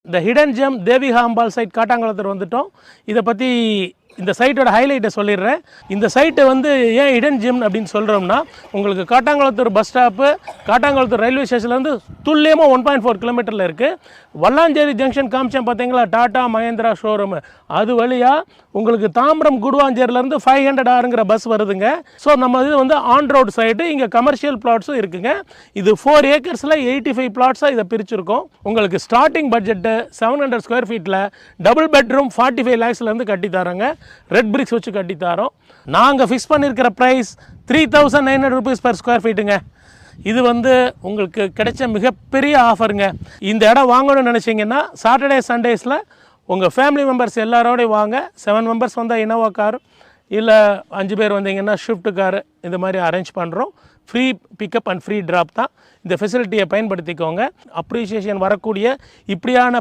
இந்த hidden GeM Devika அம்பாள் side Kattankulathur வந்துட்டோம். இதை பற்றி இந்த சைட்டோட ஹைலைட்டை சொல்லிடுறேன். இந்த சைட்டை வந்து ஏன் ஹிடன் ஜெம் அப்படின்னு சொல்கிறோம்னா, உங்களுக்கு Kattankulathur bus stop, Kattankulathur railway ஸ்டேஷன்லேருந்து துல்லியமாக 1.4 கிலோமீட்டரில் இருக்குது. வல்லாஞ்சேரி ஜங்ஷன் காமிச்சேன் பார்த்தீங்களா, டாடா மகேந்திரா ஷோரூமு, அது வழியாக உங்களுக்கு தாம்பரம் குடுவாஞ்சேரிலேருந்து 500 பஸ் வருதுங்க. ஸோ நம்ம இது வந்து ஆன் ரோடு சைடு, இங்கே கமர்ஷியல் பிளாட்ஸும் இருக்குங்க. இது 4 ஏக்கர்ஸில் 85 பிளாட்ஸாக இதை பிரிச்சிருக்கோம். உங்களுக்கு ஸ்டார்டிங் பட்ஜெட்டு 700 ஸ்கொயர் ஃபீட்டில் டபுள் பெட்ரூம் 45 லேக்ஸ்லேருந்து கட்டித்தரோங்க. ரெட் பிரிக்ஸ் வச்சு கட்டித்தரோம். நாங்கள் ஃபிக்ஸ் பண்ணியிருக்கிற ப்ரைஸ் 3900 rupees per ஸ்கொயர் ஃபீட்டுங்க. இது வந்து உங்களுக்கு கிடைச்ச மிகப்பெரிய ஆஃபருங்க. இந்த இடம் வாங்கணும்னு நினச்சிங்கன்னா சாட்டர்டே சண்டேஸில் உங்கள் ஃபேமிலி மெம்பர்ஸ் எல்லாரோடையும் வாங்க. 7 மெம்பர்ஸ் வந்தால் இனோவா கார், இல்லை 5 பேர் வந்தீங்கன்னா ஷிஃப்ட் காரு, இந்த மாதிரி அரேஞ்ச் பண்ணுறோம். Free pickup and free drop தான். இந்த ஃபெசிலிட்டியை பயன்படுத்திக்கோங்க. அப்ரிஷியேஷன் வரக்கூடிய இப்படியான